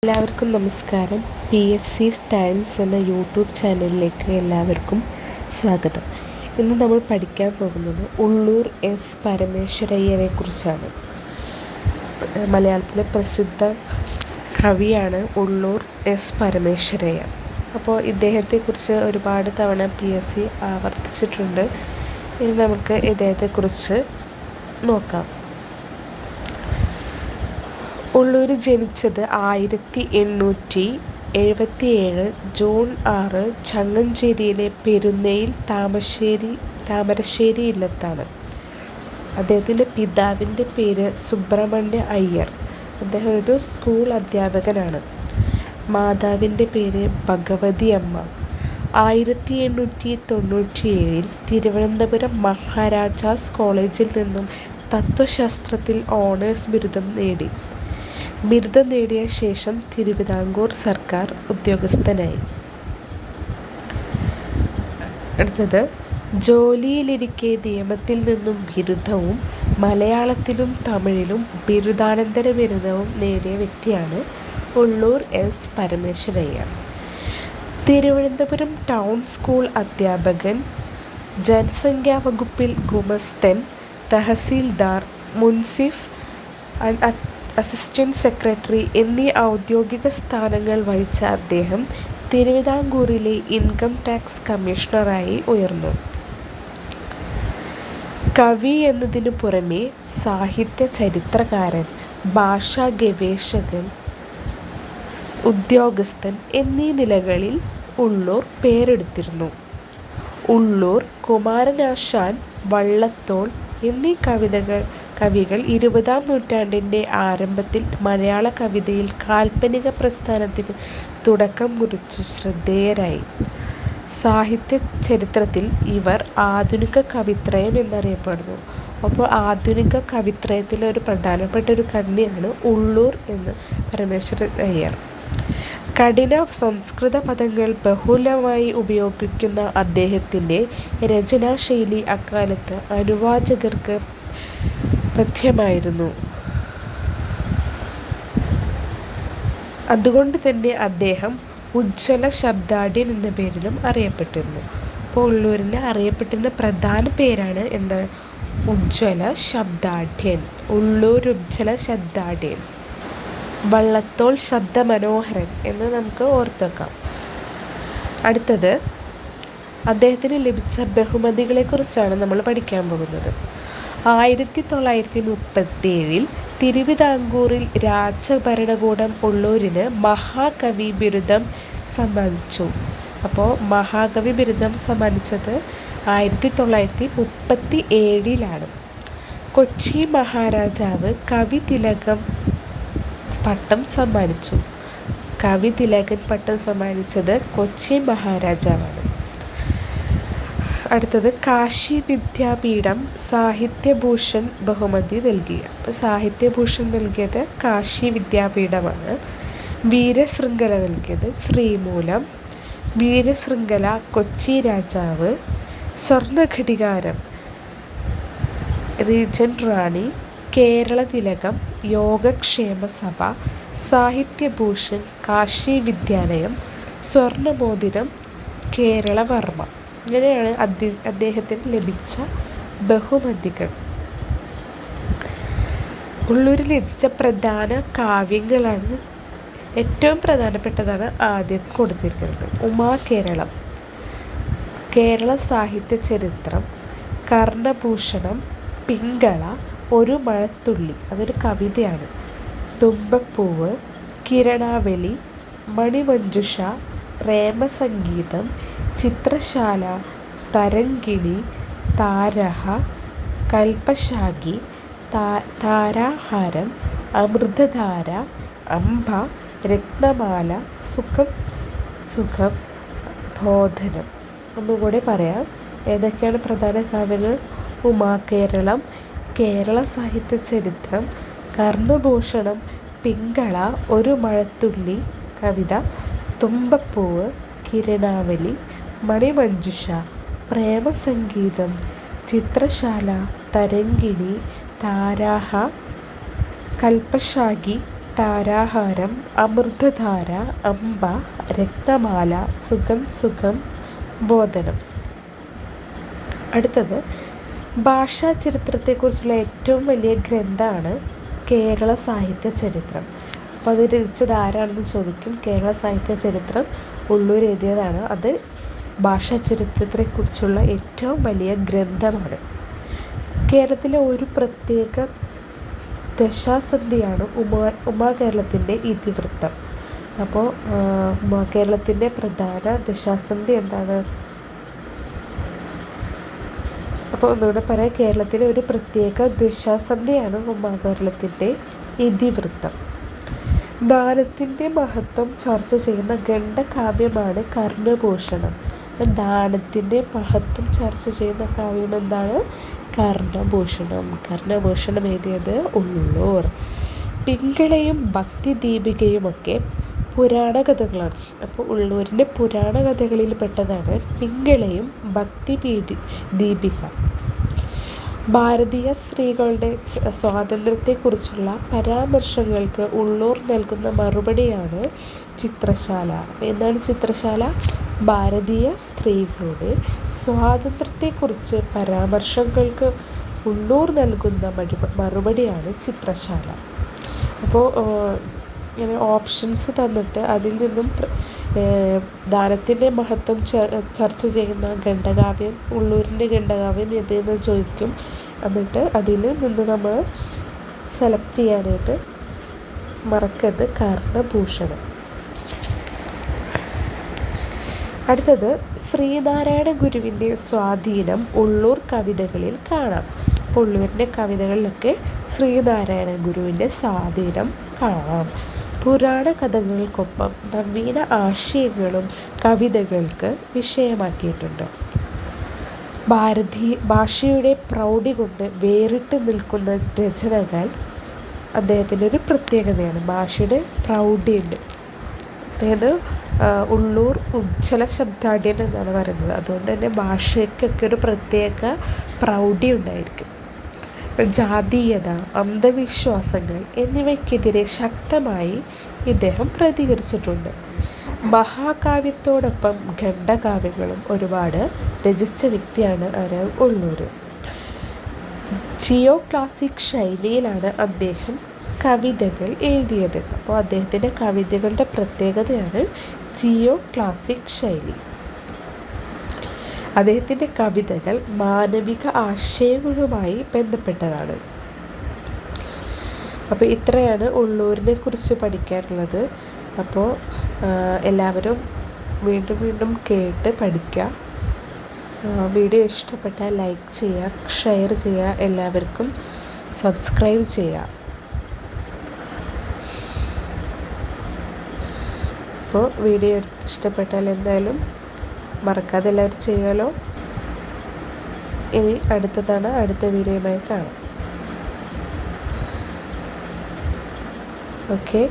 എല്ലാവർക്കും നമസ്കാരം. PSC times എന്ന യൂട്യൂബ് ചാനലിലേക്ക് എല്ലാവർക്കും സ്വാഗതം. ഇന്ന് നമ്മൾ പഠിക്കാൻ പോകുന്നത് ഉള്ളൂർ എസ് പരമേശ്വരയ്യരെ കുറിച്ചാണ്. മലയാളത്തിലെ പ്രസിദ്ധ കവിയാണ് ഉള്ളൂർ എസ് പരമേശ്വരയ്യർ. അപ്പോൾ ഇദ്ദേഹത്തെക്കുറിച്ച് ഒരുപാട് തവണ PSC ആവർത്തിച്ചിട്ടുണ്ട്. ഇനി നമുക്ക് ഇദ്ദേഹത്തെക്കുറിച്ച് നോക്കാം. ഉള്ളൂർ ജനിച്ചത് 1877 ജൂൺ 6 ചങ്ങഞ്ചേരിയിലെ പെരുന്നയിൽ താമരശ്ശേരി ഇല്ലത്താണ്. അദ്ദേഹത്തിൻ്റെ പിതാവിൻ്റെ പേര് സുബ്രഹ്മണ്യ അയ്യർ. അദ്ദേഹം ഒരു സ്കൂൾ അധ്യാപകനാണ്. മാതാവിൻ്റെ പേര് ഭഗവതി അമ്മ. 1897 തിരുവനന്തപുരം മഹാരാജാസ് കോളേജിൽ നിന്നും തത്വശാസ്ത്രത്തിൽ ഓണേഴ്സ് ബിരുദം നേടി. ബിരുദം നേടിയ ശേഷം തിരുവിതാംകൂർ സർക്കാർ ഉദ്യോഗസ്ഥനായി. അടുത്തത്, ജോലിയിലിരിക്കെ നിയമത്തിൽ നിന്നും ബിരുദവും മലയാളത്തിലും തമിഴിലും ബിരുദാനന്തര ബിരുദവും നേടിയ വ്യക്തിയാണ് Ulloor S Parameswara Iyer. Thiruvananthapuram town school അധ്യാപകൻ, ജനസംഖ്യാ വകുപ്പിൽ ഗുമസ്തൻ, തഹസീൽദാർ, മുൻസിഫ്, അസിസ്റ്റന്റ് സെക്രട്ടറി എന്നീ ഔദ്യോഗിക സ്ഥാനങ്ങൾ വഹിച്ച അദ്ദേഹം തിരുവിതാംകൂറിലെ ഇൻകം ടാക്സ് കമ്മീഷണറായി ഉയർന്നു. കവി എന്നതിനു പുറമെ സാഹിത്യ ചരിത്രകാരൻ, ഭാഷാ ഗവേഷകൻ, ഉദ്യോഗസ്ഥൻ എന്നീ നിലകളിൽ ഉള്ളൂർ പേരെടുത്തിരുന്നു. ഉള്ളൂർ, കുമാരനാശാൻ, വള്ളത്തോൾ എന്നീ കവികൾ 20-ാം നൂറ്റാണ്ടിൻ്റെ ആരംഭത്തിൽ മലയാള കവിതയിൽ കാൽപ്പനിക പ്രസ്ഥാനത്തിന് തുടക്കം കുറിച്ച് ശ്രദ്ധേയരായി. സാഹിത്യ ചരിത്രത്തിൽ ഇവർ ആധുനിക കവിത്രയം എന്നറിയപ്പെടുന്നു. അപ്പോൾ ആധുനിക കവിത്രയത്തിലെ ഒരു പ്രധാനപ്പെട്ട ഒരു കണ്ണിയാണ് ഉള്ളൂർ എന്ന് പരമേശ്വരയ്യർ. കഠിന സംസ്കൃത പദങ്ങൾ ബഹുലമായി ഉപയോഗിക്കുന്ന അദ്ദേഹത്തിൻ്റെ രചനാശൈലി അക്കാലത്ത് അനുവാചകർക്ക് പഥ്യമായിരുന്നു. അതുകൊണ്ട് തന്നെ അദ്ദേഹം ഉജ്ജ്വല ശബ്ദാഢ്യൻ എന്ന പേരിലും അറിയപ്പെട്ടിരുന്നു. അപ്പോൾ ഉള്ളൂരിന് അറിയപ്പെട്ടിരുന്ന പ്രധാന പേരാണ് എന്താ? ഉജ്ജ്വല ശബ്ദാഢ്യൻ. ഉള്ളൂർ ഉജ്ജ്വല ശബ്ദാഢ്യൻ. വള്ളത്തോൾ ശബ്ദമനോഹരൻ എന്ന് നമുക്ക് ഓർത്തുവെക്കാം. അടുത്തത്, അദ്ദേഹത്തിന് ലഭിച്ച ബഹുമതികളെക്കുറിച്ചാണ് നമ്മൾ പഠിക്കാൻ പോകുന്നത്. 1937 തിരുവിതാംകൂറിൽ രാജഭരണകൂടം ഉള്ളൂരിന് മഹാകവി ബിരുദം സമ്മാനിച്ചു. അപ്പോൾ മഹാകവി ബിരുദം സമ്മാനിച്ചത് 1937 കൊച്ചി മഹാരാജാവ് കവി തിലകം പട്ടം സമ്മാനിച്ചു. കവി തിലകൻ പട്ടം സമ്മാനിച്ചത് കൊച്ചി മഹാരാജാവാണ്. അടുത്തത്, കാശി വിദ്യാപീഠം സാഹിത്യഭൂഷൺ ബഹുമതി നൽകി. അപ്പോൾ സാഹിത്യഭൂഷൺ നൽകിയത് കാശി വിദ്യാപീഠമാണ്. വീരശൃംഖല നൽകിയത് ശ്രീമൂലം. വീരശൃംഖല കൊച്ചി രാജാവ്. സ്വർണ്ണഘടികാരം റീജന്റ് റാണി. കേരള തിലകം യോഗക്ഷേമ സഭ. സാഹിത്യഭൂഷൺ കാശി വിദ്യാലയം. സ്വർണ്ണമോതിരം കേരളവർമ്മ. ഇങ്ങനെയാണ് അദ്ദേഹത്തിന് ലഭിച്ച ബഹുമതികൾ. ഉള്ളൂരിൽ രചിച്ച പ്രധാന കാവ്യങ്ങളാണ് ഏറ്റവും പ്രധാനപ്പെട്ടതാണ് ആദ്യം കൊടുത്തിരിക്കുന്നത്. ഉമാകേരളം, കേരള സാഹിത്യ ചരിത്രം, കർണഭൂഷണം, പിങ്കള, ഒരു മഴത്തുള്ളി അതൊരു കവിതയാണ്, തുമ്പപ്പൂവ്, കിരണാവലി, മണിമഞ്ജുഷ, പ്രേമസംഗീതം, ചിത്രശാല, തരംഗിണി, താരഹ, കൽപശാഖി, താരാഹാരം, അമൃതധാര, അംബ, രത്നമാല, സുഖം, ബോധനം. ഒന്നുകൂടെ പറയാം, ഏതൊക്കെയാണ് പ്രധാന കാവ്യങ്ങൾ? ഉമാകേരളം, കേരള സാഹിത്യ ചരിത്രം, കർണഭൂഷണം, പിങ്കള, ഒരു മഴത്തുള്ളി കവിത, തുമ്പപ്പൂവ്, കിരണാവലി, മണിമഞ്ജുഷ, പ്രേമസംഗീതം, ചിത്രശാല, തരംഗിണി, താരാഹ, കൽപശാഖി, താരാഹാരം, അമൃതധാര, അംബ, രത്നമാല, സുഖം സുഖം, ബോധനം. അടുത്തത് ഭാഷാ ചരിത്രത്തെക്കുറിച്ചുള്ള ഏറ്റവും വലിയ ഗ്രന്ഥമാണ് കേരള സാഹിത്യ ചരിത്രം. അപ്പോൾ അത് രചിച്ചത് ആരാണെന്ന് ചോദിക്കും. കേരള സാഹിത്യ ചരിത്രം ഉള്ളൂർ എഴുതിയതാണ്. അത് ഭാഷാ ചരിത്രത്തെക്കുറിച്ചുള്ള ഏറ്റവും വലിയ ഗ്രന്ഥമാണ്. കേരളത്തിലെ ഒരു പ്രത്യേക ദശാസന്ധിയാണ് ഉമാകേരളത്തിൻ്റെ ഇതിവൃത്തം. അപ്പോൾ കേരളത്തിൻ്റെ പ്രധാന ദശാസന്ധി എന്താണ്? അപ്പോൾ ഒന്നുകൂടെ പറയാം, കേരളത്തിലെ ഒരു പ്രത്യേക ദശാസന്ധിയാണ് ഉമാകേരളത്തിൻ്റെ ഇതിവൃത്തം. ദാനത്തിൻ്റെ മഹത്വം ചർച്ച ചെയ്യുന്ന ഖണ്ഡകാവ്യമാണ് കർണഭൂഷണം. ദാനത്തിൻ്റെ മഹത്വം ചർച്ച ചെയ്യുന്ന കാവ്യം എന്താണ്? കർണഭൂഷണം. കർണഭൂഷണം എഴുതിയത് ഉള്ളൂർ. പിങ്കളയും ഭക്തിദീപികയുമൊക്കെ പുരാണ കഥകളാണ്. അപ്പോൾ ഉള്ളൂരിൻ്റെ പുരാണ കഥകളിൽ പെട്ടതാണ് പിങ്കളയും ദീപിക. ഭാരതീയ സ്ത്രീകളുടെ സ്വാതന്ത്ര്യത്തെക്കുറിച്ചുള്ള പരാമർശങ്ങൾക്ക് ഉള്ളൂർ നൽകുന്ന മറുപടിയാണ് ചിത്രശാല. എന്താണ് ചിത്രശാല? ഭാരതീയ സ്ത്രീകളുടെ സ്വാതന്ത്ര്യത്തെക്കുറിച്ച് പരാമർശങ്ങൾക്ക് ഉള്ളൂർ നൽകുന്ന മറുപടിയാണ് ചിത്രശാല. അപ്പോൾ ഇങ്ങനെ ഓപ്ഷൻസ് തന്നിട്ട് അതിൽ നിന്നും ദാനത്തിൻ്റെ മഹത്വം ചർച്ച ചെയ്യുന്ന ഖണ്ഡകാവ്യം, ഉള്ളൂരിൻ്റെ ഖണ്ഡകാവ്യം ഏതെന്ന് ചോദിക്കും. എന്നിട്ട് അതിൽ നിന്ന് നമ്മൾ സെലക്ട് ചെയ്യാനായിട്ട് മറക്കരുത് കർണഭൂഷണം. അടുത്തത് ശ്രീനാരായണ ഗുരുവിൻ്റെ സ്വാധീനം ഉള്ളൂർ കവിതകളിൽ കാണാം. ഉള്ളൂരിൻ്റെ കവിതകളിലൊക്കെ ശ്രീനാരായണ ഗുരുവിൻ്റെ സ്വാധീനം കാണാം. പുരാണ കഥകൾക്കൊപ്പം നവീന ആശയങ്ങളും കവിതകൾക്ക് വിഷയമാക്കിയിട്ടുണ്ട്. ഭാഷയുടെ പ്രൗഢി കൊണ്ട് വേറിട്ട് നിൽക്കുന്ന രചനകൾ അദ്ദേഹത്തിൻ്റെ ഒരു പ്രത്യേകതയാണ്. ഭാഷയുടെ പ്രൗഢിയുണ്ട്. അതായത് ഉള്ളൂർ ഉജ്ജ്വല ശബ്ദാഢ്യൻ എന്നാണ് പറയുന്നത്. അതുകൊണ്ട് തന്നെ ഭാഷയ്ക്കൊക്കെ ഒരു പ്രത്യേക പ്രൗഢി ഉണ്ടായിരിക്കും. ജാതീയത, അന്ധവിശ്വാസങ്ങൾ എന്നിവയ്ക്കെതിരെ ശക്തമായി ഇദ്ദേഹം പ്രതികരിച്ചിട്ടുണ്ട്. മഹാകാവ്യത്തോടൊപ്പം ഖണ്ഡകാവ്യങ്ങളും ഒരുപാട് രചിച്ച വ്യക്തിയാണ് ഉള്ളൂർ. ജിയോ ക്ലാസിക് ശൈലിയിലാണ് അദ്ദേഹം കവിതകൾ എഴുതിയത്. അപ്പോൾ അദ്ദേഹത്തിൻ്റെ കവിതകളുടെ പ്രത്യേകതയാണ് ജിയോ ക്ലാസിക് ശൈലി. അദ്ദേഹത്തിൻ്റെ കവിതകൾ മാനവിക ആശയങ്ങളുമായി ബന്ധപ്പെട്ടതാണ്. അപ്പോൾ ഇത്രയാണ് ഉള്ളൂരിനെ കുറിച്ച് പഠിക്കാനുള്ളത്. അപ്പോൾ എല്ലാവരും വീണ്ടും വീണ്ടും കേട്ട് പഠിക്കുക. വീഡിയോ ഇഷ്ടപ്പെട്ടാൽ ലൈക്ക് ചെയ്യുക, ഷെയർ ചെയ്യുക, എല്ലാവർക്കും സബ്സ്ക്രൈബ് ചെയ്യുക. അപ്പോൾ വീഡിയോ ഇഷ്ടപ്പെട്ടാൽ എന്തായാലും മറക്കാതെ എല്ലാവരും ചെയ്യുമല്ലോ. ഇനി അടുത്ത വീഡിയോയുമായി കാണാം. ഓക്കെ.